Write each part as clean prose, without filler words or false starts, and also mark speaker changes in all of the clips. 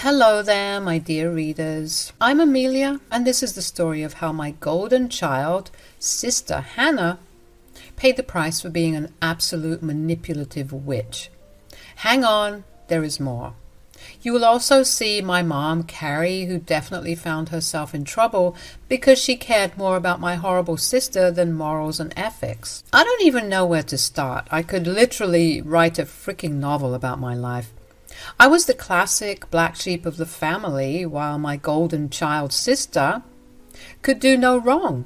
Speaker 1: Hello there, my dear readers. I'm Amelia, and this is the story of how my golden child, sister Hannah, paid the price for being an absolute manipulative witch. Hang on, there is more. You will also see my mom, Carrie, who definitely found herself in trouble because she cared more about my horrible sister than morals and ethics. I don't even know where to start. I could literally write a freaking novel about my life. I was the classic black sheep of the family, while my golden child sister could do no wrong.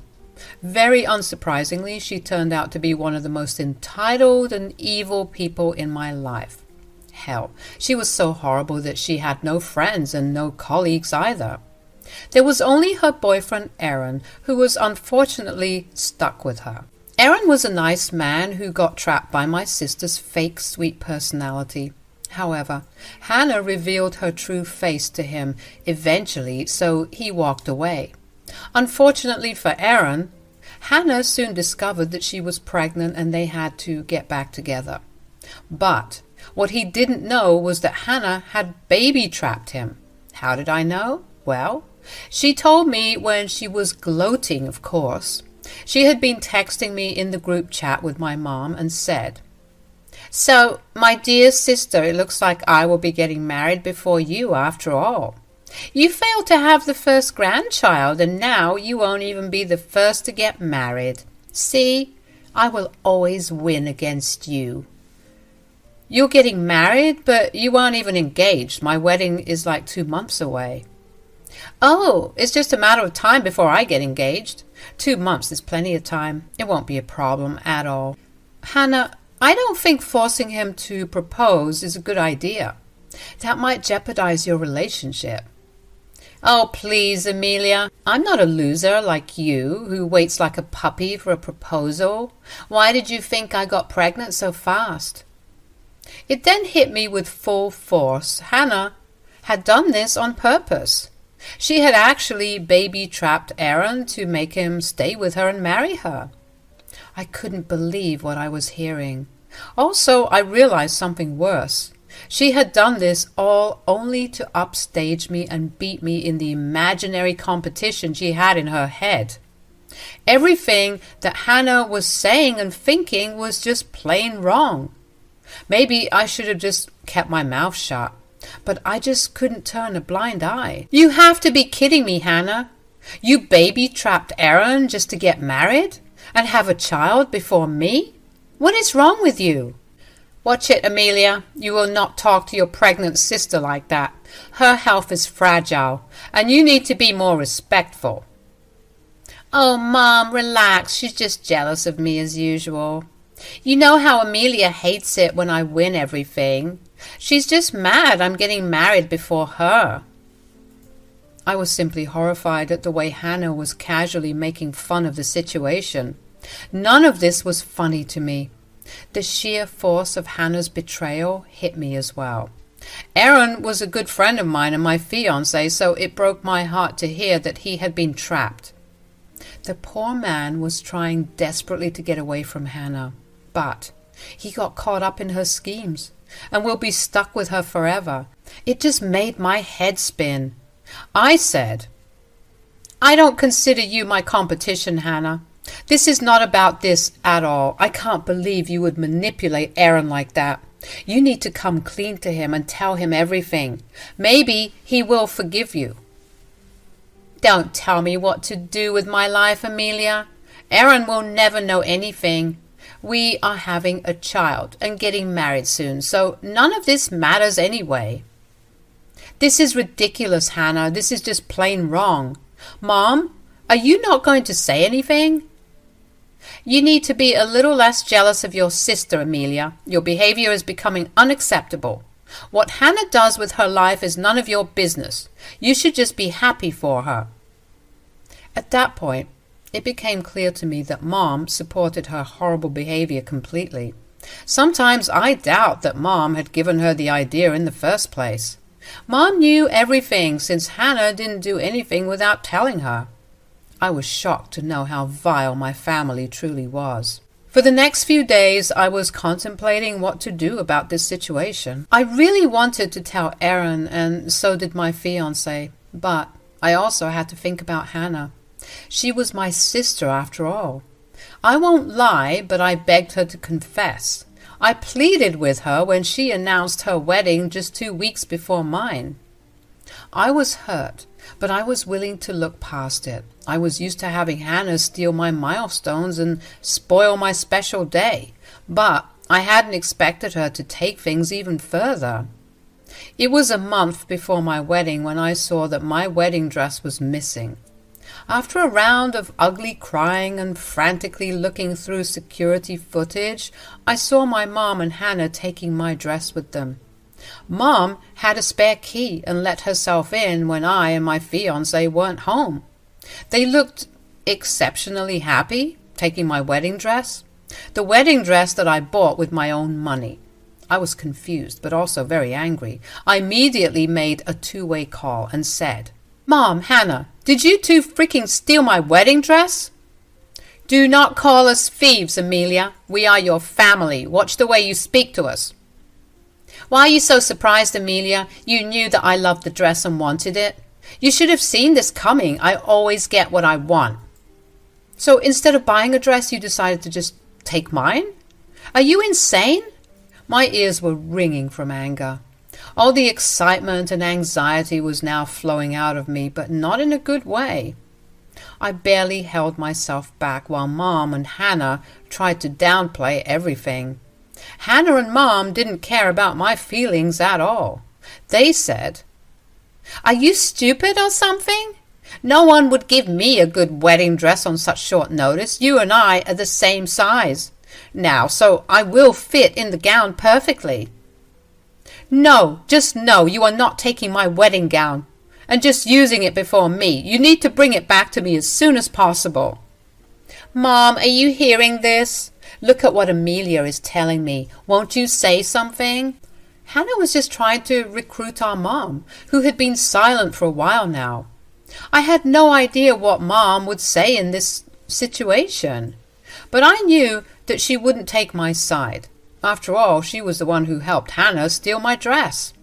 Speaker 1: Very unsurprisingly, she turned out to be one of the most entitled and evil people in my life. Hell, she was so horrible that she had no friends and no colleagues either. There was only her boyfriend Aron, who was unfortunately stuck with her. Aron was a nice man who got trapped by my sister's fake sweet personality. However, Hannah revealed her true face to him eventually, so he walked away. Unfortunately for Aron, Hannah soon discovered that she was pregnant and they had to get back together. But what he didn't know was that Hannah had baby-trapped him. How did I know? Well, she told me when she was gloating, of course. She had been texting me in the group chat with my mom and said, "So, my dear sister, it looks like I will be getting married before you after all. You failed to have the first grandchild, and now you won't even be the first to get married. See, I will always win against you. You're getting married, but you aren't even engaged. My wedding is like 2 months away." "Oh, it's just a matter of time before I get engaged. 2 months is plenty of time. It won't be a problem at all." "Hannah, I don't think forcing him to propose is a good idea. That might jeopardize your relationship." "Oh, please, Amelia. I'm not a loser like you, who waits like a puppy for a proposal. Why did you think I got pregnant so fast?" It then hit me with full force. Hannah had done this on purpose. She had actually baby-trapped Aron to make him stay with her and marry her. I couldn't believe what I was hearing. Also, I realized something worse. She had done this all only to upstage me and beat me in the imaginary competition she had in her head. Everything that Hannah was saying and thinking was just plain wrong. Maybe I should have just kept my mouth shut, but I just couldn't turn a blind eye. "You have to be kidding me, Hannah. You baby-trapped Aron just to get married and have a child before me? What is wrong with you?" "Watch it, Amelia. You will not talk to your pregnant sister like that. Her health is fragile, and you need to be more respectful." "Oh, Mom, relax. She's just jealous of me as usual. You know how Amelia hates it when I win everything. She's just mad I'm getting married before her." I was simply horrified at the way Hannah was casually making fun of the situation. None of this was funny to me. The sheer force of Hannah's betrayal hit me as well. Aron was a good friend of mine and my fiancé, so it broke my heart to hear that he had been trapped. The poor man was trying desperately to get away from Hannah, but he got caught up in her schemes and will be stuck with her forever. It just made my head spin. I said, "I don't consider you my competition, Hannah. This is not about this at all. I can't believe you would manipulate Aron like that. You need to come clean to him and tell him everything. Maybe he will forgive you." "Don't tell me what to do with my life, Amelia. Aron will never know anything. We are having a child and getting married soon, so none of this matters anyway." "This is ridiculous, Hannah. This is just plain wrong. Mom, are you not going to say anything?" "You need to be a little less jealous of your sister, Amelia. Your behavior is becoming unacceptable. What Hannah does with her life is none of your business. You should just be happy for her." At that point, it became clear to me that Mom supported her horrible behavior completely. Sometimes I doubt that Mom had given her the idea in the first place. Mom knew everything since Hannah didn't do anything without telling her. I was shocked to know how vile my family truly was. For the next few days, I was contemplating what to do about this situation. I really wanted to tell Aron, and so did my fiancé, but I also had to think about Hannah. She was my sister after all. I won't lie, but I begged her to confess. I pleaded with her when she announced her wedding just 2 weeks before mine. I was hurt, but I was willing to look past it. I was used to having Hannah steal my milestones and spoil my special day, but I hadn't expected her to take things even further. It was a month before my wedding when I saw that my wedding dress was missing. After a round of ugly crying and frantically looking through security footage, I saw my mom and Hannah taking my dress with them. Mom had a spare key and let herself in when I and my fiancé weren't home. They looked exceptionally happy taking my wedding dress, the wedding dress that I bought with my own money. I was confused, but also very angry. I immediately made a two-way call and said, "Mom, Hannah, did you two freaking steal my wedding dress?" "Do not call us thieves, Amelia. We are your family. Watch the way you speak to us." "Why are you so surprised, Amelia? You knew that I loved the dress and wanted it. You should have seen this coming. I always get what I want." "So instead of buying a dress, you decided to just take mine? Are you insane?" My ears were ringing from anger. All the excitement and anxiety was now flowing out of me, but not in a good way. I barely held myself back while Mom and Hannah tried to downplay everything. Hannah and Mom didn't care about my feelings at all. They said, "Are you stupid or something? No one would give me a good wedding dress on such short notice. You and I are the same size now, so I will fit in the gown perfectly." "No, just no, you are not taking my wedding gown and just using it before me. You need to bring it back to me as soon as possible." "Mom, are you hearing this? Look at what Amelia is telling me. Won't you say something?" Hannah was just trying to recruit our mom, who had been silent for a while now. I had no idea what Mom would say in this situation, but I knew that she wouldn't take my side. After all, she was the one who helped Hannah steal my dress.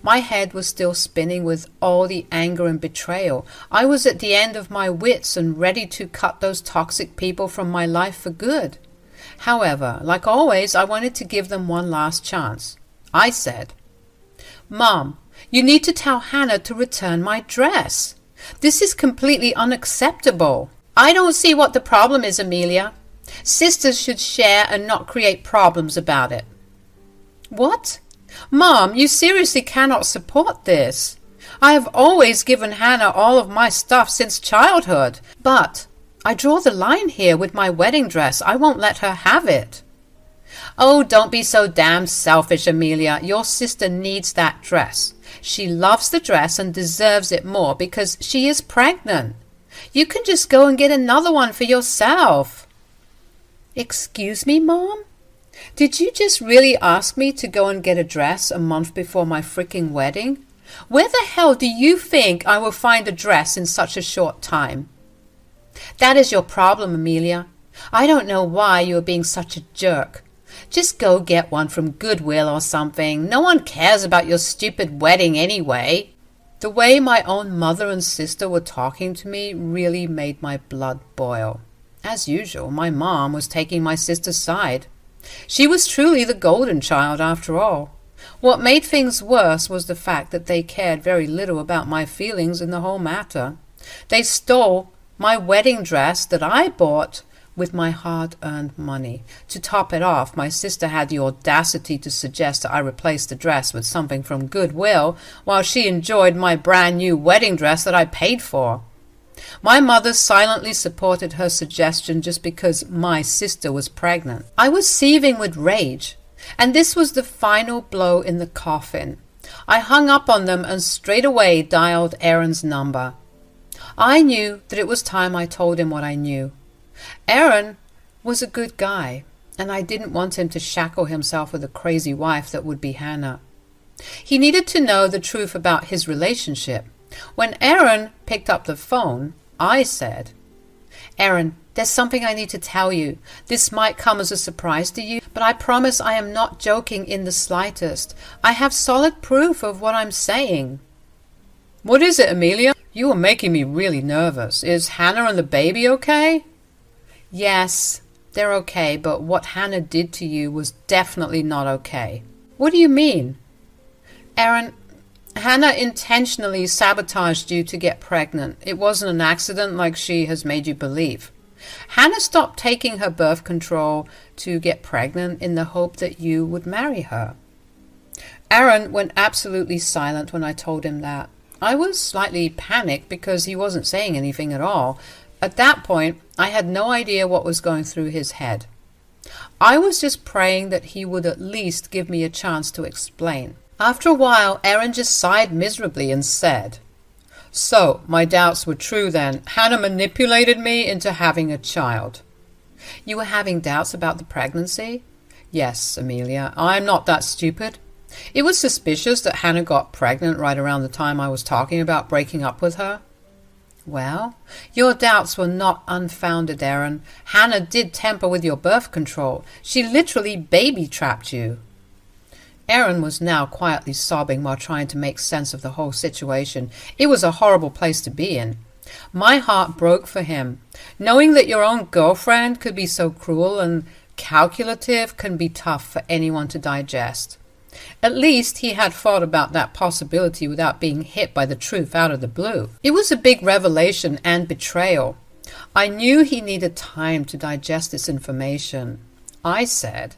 Speaker 1: My head was still spinning with all the anger and betrayal. I was at the end of my wits and ready to cut those toxic people from my life for good. However, like always, I wanted to give them one last chance. I said, "Mom, you need to tell Hannah to return my dress. This is completely unacceptable." "I don't see what the problem is, Amelia. Sisters should share and not create problems about it." "What? Mom, you seriously cannot support this. I have always given Hannah all of my stuff since childhood, but I draw the line here with my wedding dress. I won't let her have it." "Oh, don't be so damn selfish, Amelia. Your sister needs that dress. She loves the dress and deserves it more because she is pregnant. You can just go and get another one for yourself." "Excuse me, Mom? Did you just really ask me to go and get a dress a month before my freaking wedding? Where the hell do you think I will find a dress in such a short time?" "That is your problem, Amelia. I don't know why you are being such a jerk. Just go get one from Goodwill or something. No one cares about your stupid wedding anyway." The way my own mother and sister were talking to me really made my blood boil. As usual, my mom was taking my sister's side. She was truly the golden child after all. What made things worse was the fact that they cared very little about my feelings in the whole matter. They stole my wedding dress that I bought with my hard-earned money. To top it off, my sister had the audacity to suggest that I replace the dress with something from Goodwill while she enjoyed my brand-new wedding dress that I paid for. My mother silently supported her suggestion just because my sister was pregnant. I was seething with rage, and this was the final blow in the coffin. I hung up on them and straight away dialed Aron's number. I knew that it was time I told him what I knew. Aron was a good guy, and I didn't want him to shackle himself with a crazy wife that would be Hannah. He needed to know the truth about his relationship. When Aron picked up the phone, I said, Aron, there's something I need to tell you. This might come as a surprise to you, but I promise I am not joking in the slightest. I have solid proof of what I'm saying. What is it, Amelia? You are making me really nervous. Is Hannah and the baby okay? Yes, they're okay, but what Hannah did to you was definitely not okay. What do you mean? Aron, Hannah intentionally sabotaged you to get pregnant. It wasn't an accident like she has made you believe. Hannah stopped taking her birth control to get pregnant in the hope that you would marry her. Aron went absolutely silent when I told him that. I was slightly panicked because he wasn't saying anything at all. At that point, I had no idea what was going through his head. I was just praying that he would at least give me a chance to explain. After a while, Aron just sighed miserably and said, "So, my doubts were true then. Hannah manipulated me into having a child." You were having doubts about the pregnancy? Yes, Amelia, I'm not that stupid. It was suspicious that Hannah got pregnant right around the time I was talking about breaking up with her. Well, your doubts were not unfounded, Aron. Hannah did tamper with your birth control. She literally baby-trapped you. Aron was now quietly sobbing while trying to make sense of the whole situation. It was a horrible place to be in. My heart broke for him. Knowing that your own girlfriend could be so cruel and calculative can be tough for anyone to digest. At least he had thought about that possibility without being hit by the truth out of the blue. It was a big revelation and betrayal. I knew he needed time to digest this information. I said,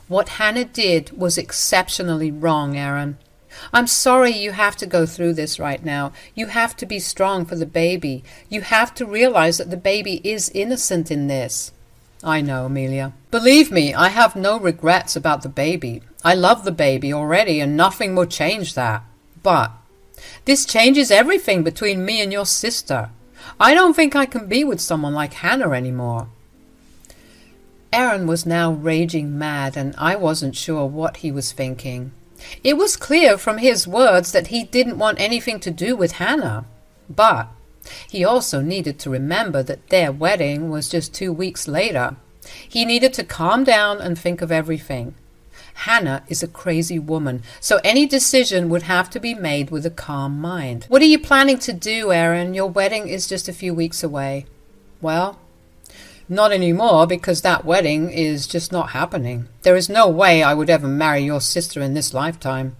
Speaker 1: "What Hannah did was exceptionally wrong, Aron. I'm sorry you have to go through this right now. You have to be strong for the baby. You have to realize that the baby is innocent in this." I know, Amelia. Believe me, I have no regrets about the baby. I love the baby already and nothing will change that. But this changes everything between me and your sister. I don't think I can be with someone like Hannah anymore. Aron was now raging mad and I wasn't sure what he was thinking. It was clear from his words that he didn't want anything to do with Hannah. But he also needed to remember that their wedding was just 2 weeks later. He needed to calm down and think of everything. Hannah is a crazy woman, so any decision would have to be made with a calm mind. What are you planning to do, Aron? Your wedding is just a few weeks away. Well, not anymore, because that wedding is just not happening. There is no way I would ever marry your sister in this lifetime.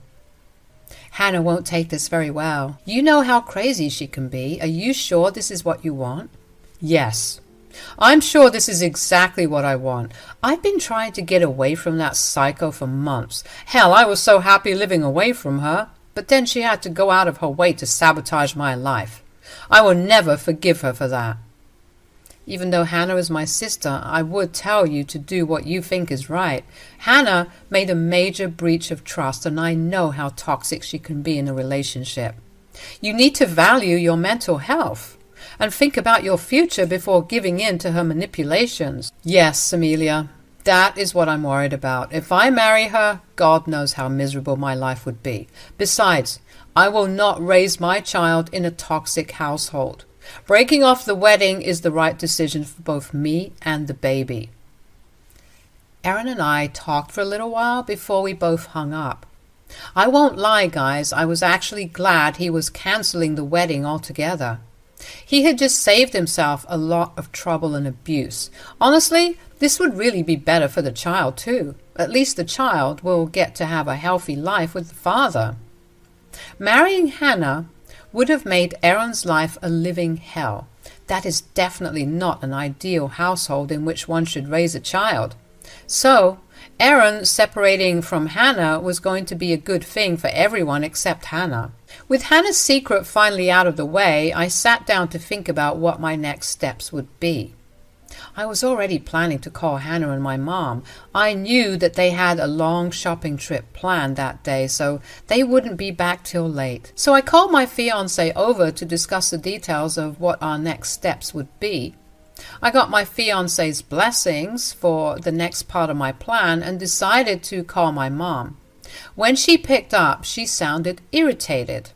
Speaker 1: Hannah won't take this very well. You know how crazy she can be. Are you sure this is what you want? Yes. I'm sure this is exactly what I want. I've been trying to get away from that psycho for months. Hell, I was so happy living away from her. But then she had to go out of her way to sabotage my life. I will never forgive her for that. Even though Hannah is my sister, I would tell you to do what you think is right. Hannah made a major breach of trust, and I know how toxic she can be in a relationship. You need to value your mental health and think about your future before giving in to her manipulations. Yes, Amelia, that is what I'm worried about. If I marry her, God knows how miserable my life would be. Besides, I will not raise my child in a toxic household. Breaking off the wedding is the right decision for both me and the baby. Aron and I talked for a little while before we both hung up. I won't lie, guys, I was actually glad he was canceling the wedding altogether. He had just saved himself a lot of trouble and abuse. Honestly, this would really be better for the child too. At least the child will get to have a healthy life with the father. Marrying Hannah would have made Aron's life a living hell. That is definitely not an ideal household in which one should raise a child. So, Aron separating from Hannah was going to be a good thing for everyone except Hannah. With Hannah's secret finally out of the way, I sat down to think about what my next steps would be. I was already planning to call Hannah and my mom. I knew that they had a long shopping trip planned that day, so they wouldn't be back till late. So I called my fiancé over to discuss the details of what our next steps would be. I got my fiancé's blessings for the next part of my plan and decided to call my mom. When she picked up, she sounded irritated.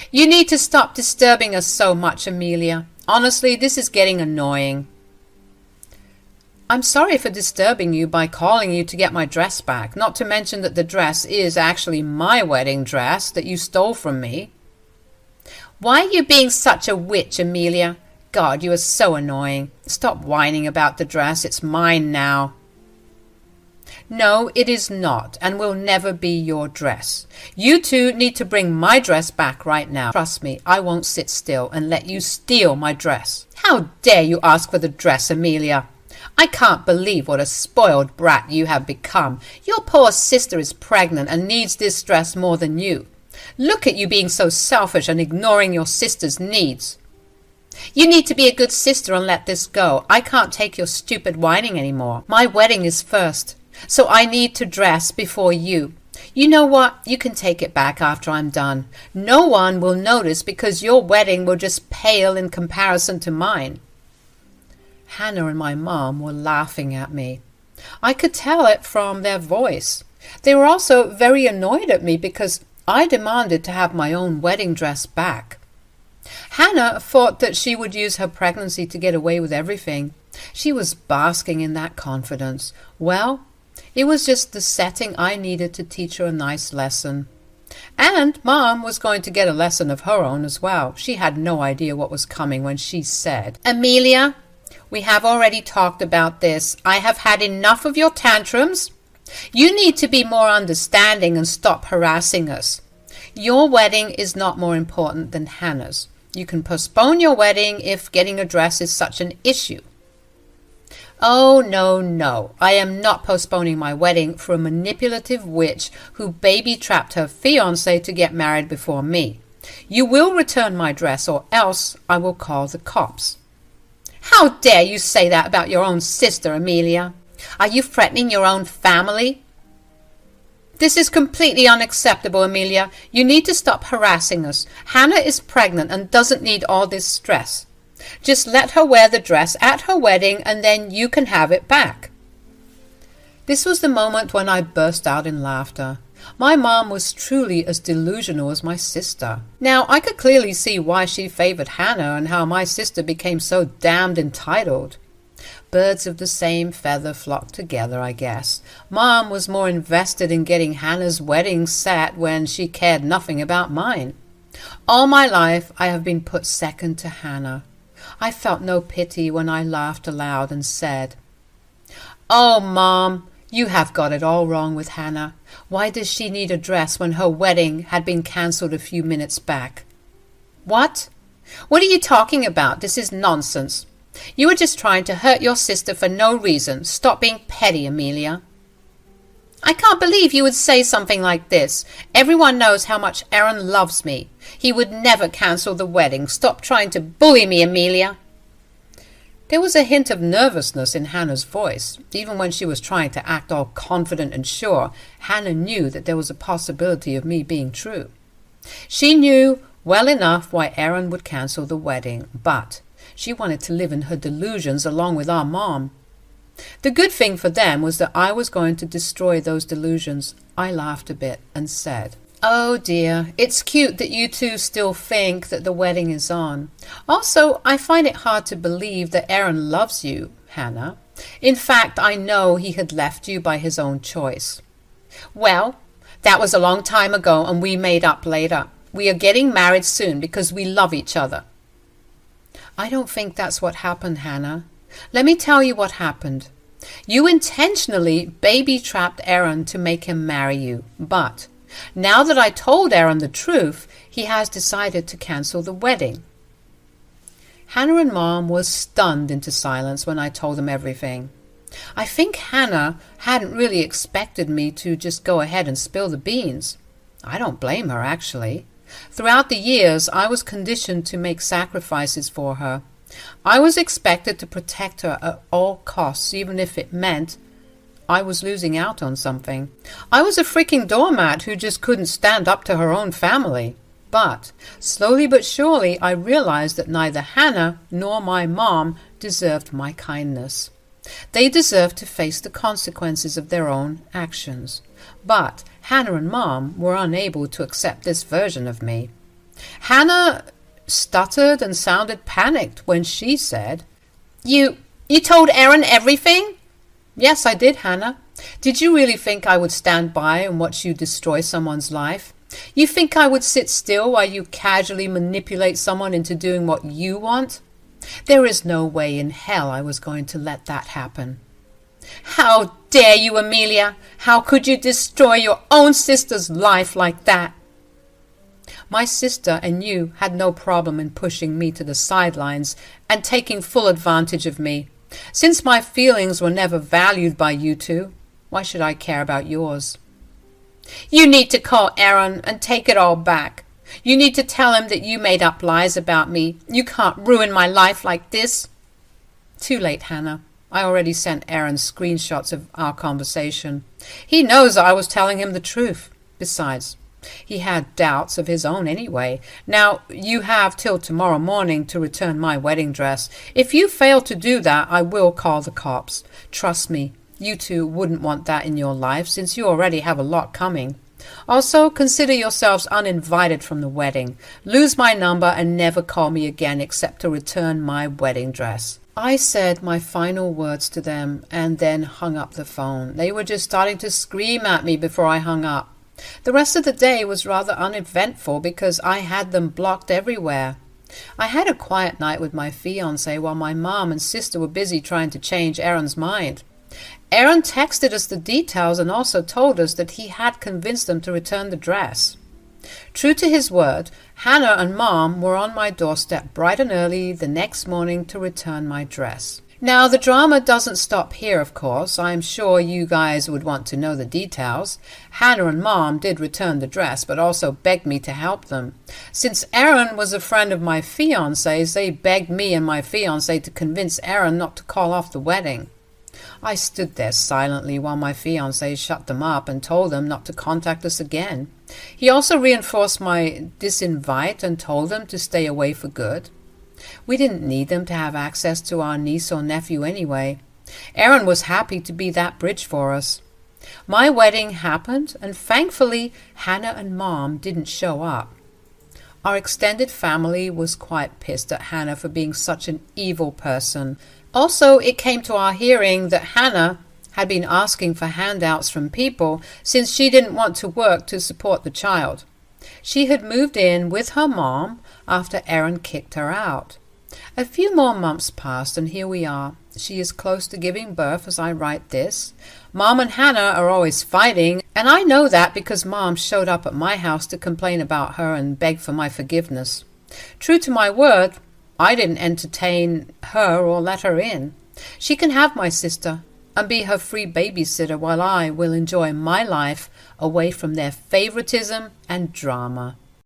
Speaker 1: "You need to stop disturbing us so much, Amelia. Honestly, this is getting annoying. I'm sorry for disturbing you by calling you to get my dress back, not to mention that the dress is actually my wedding dress that you stole from me. Why are you being such a witch, Amelia? God, you are so annoying. Stop whining about the dress. It's mine now. No, it is not, and will never be your dress. You two need to bring my dress back right now. Trust me, I won't sit still and let you steal my dress. How dare you ask for the dress, Amelia? I can't believe what a spoiled brat you have become. Your poor sister is pregnant and needs this dress more than you. Look at you being so selfish and ignoring your sister's needs. You need to be a good sister and let this go. I can't take your stupid whining anymore. My wedding is first, so I need to dress before you. You know what? You can take it back after I'm done. No one will notice because your wedding will just pale in comparison to mine. Hannah and my mom were laughing at me. I could tell it from their voice. They were also very annoyed at me because I demanded to have my own wedding dress back. Hannah thought that she would use her pregnancy to get away with everything. She was basking in that confidence. Well, it was just the setting I needed to teach her a nice lesson. And Mom was going to get a lesson of her own as well. She had no idea what was coming when she said, Amelia, we have already talked about this. I have had enough of your tantrums. You need to be more understanding and stop harassing us. Your wedding is not more important than Hannah's. You can postpone your wedding if getting a dress is such an issue. Oh, no. I am not postponing my wedding for a manipulative witch who baby-trapped her fiancé to get married before me. You will return my dress or else I will call the cops. How dare you say that about your own sister, Amelia? Are you threatening your own family? This is completely unacceptable, Amelia. You need to stop harassing us. Hannah is pregnant and doesn't need all this stress. Just let her wear the dress at her wedding and then you can have it back. This was the moment when I burst out in laughter. My mom was truly as delusional as my sister. Now, I could clearly see why she favored Hannah and how my sister became so damned entitled. Birds of the same feather flock together, I guess. Mom was more invested in getting Hannah's wedding set when she cared nothing about mine. All my life I have been put second to Hannah. I felt no pity when I laughed aloud and said, Oh, Mom, you have got it all wrong with Hannah. Why does she need a dress when her wedding had been cancelled a few minutes back? What? What are you talking about? This is nonsense. You were just trying to hurt your sister for no reason. Stop being petty, Amelia. I can't believe you would say something like this. Everyone knows how much Aron loves me. He would never cancel the wedding. Stop trying to bully me, Amelia. There was a hint of nervousness in Hannah's voice. Even when she was trying to act all confident and sure, Hannah knew that there was a possibility of me being true. She knew well enough why Aron would cancel the wedding, but she wanted to live in her delusions along with our mom. The good thing for them was that I was going to destroy those delusions. I laughed a bit and said, Oh dear, it's cute that you two still think that the wedding is on. Also, I find it hard to believe that Aron loves you, Hannah. In fact, I know he had left you by his own choice. Well, that was a long time ago and we made up later. We are getting married soon because we love each other. I don't think that's what happened, Hannah. Let me tell you what happened. You intentionally baby-trapped Aron to make him marry you, but now that I told Aron the truth, he has decided to cancel the wedding. Hannah and Mom was stunned into silence when I told them everything. I think Hannah hadn't really expected me to just go ahead and spill the beans. I don't blame her, actually. Throughout the years, I was conditioned to make sacrifices for her. I was expected to protect her at all costs, even if it meant I was losing out on something. I was a freaking doormat who just couldn't stand up to her own family. But slowly but surely, I realized that neither Hannah nor my mom deserved my kindness. They deserved to face the consequences of their own actions. But Hannah and Mom were unable to accept this version of me. Hannah stuttered and sounded panicked when she said, You told Aron everything? Yes, I did, Hannah. Did you really think I would stand by and watch you destroy someone's life? You think I would sit still while you casually manipulate someone into doing what you want? There is no way in hell I was going to let that happen. How dare you, Amelia? How could you destroy your own sister's life like that? My sister and you had no problem in pushing me to the sidelines and taking full advantage of me. Since my feelings were never valued by you two, why should I care about yours? You need to call Aron and take it all back. You need to tell him that you made up lies about me. You can't ruin my life like this. Too late, Hannah. I already sent Aron screenshots of our conversation. He knows I was telling him the truth. Besides, he had doubts of his own anyway. Now, you have till tomorrow morning to return my wedding dress. If you fail to do that, I will call the cops. Trust me, you two wouldn't want that in your life, since you already have a lot coming. Also, consider yourselves uninvited from the wedding. Lose my number and never call me again except to return my wedding dress. I said my final words to them and then hung up the phone. They were just starting to scream at me before I hung up. The rest of the day was rather uneventful because I had them blocked everywhere. I had a quiet night with my fiancé while my mom and sister were busy trying to change Aron's mind. Aron texted us the details and also told us that he had convinced them to return the dress. True to his word, Hannah and Mom were on my doorstep bright and early the next morning to return my dress. Now, the drama doesn't stop here, of course. I'm sure you guys would want to know the details. Hannah and Mom did return the dress, but also begged me to help them. Since Aron was a friend of my fiancé's, they begged me and my fiancé to convince Aron not to call off the wedding. I stood there silently while my fiancé shut them up and told them not to contact us again. He also reinforced my disinvite and told them to stay away for good. We didn't need them to have access to our niece or nephew anyway. Aron was happy to be that bridge for us. My wedding happened, and thankfully Hannah and Mom didn't show up. Our extended family was quite pissed at Hannah for being such an evil person. Also, it came to our hearing that Hannah had been asking for handouts from people since she didn't want to work to support the child. She had moved in with her mom after Aron kicked her out. A few more months passed, and here we are. She is close to giving birth as I write this. Mom and Hannah are always fighting, and I know that because Mom showed up at my house to complain about her and beg for my forgiveness. True to my word, I didn't entertain her or let her in. She can have my sister and be her free babysitter while I will enjoy my life away from their favoritism and drama.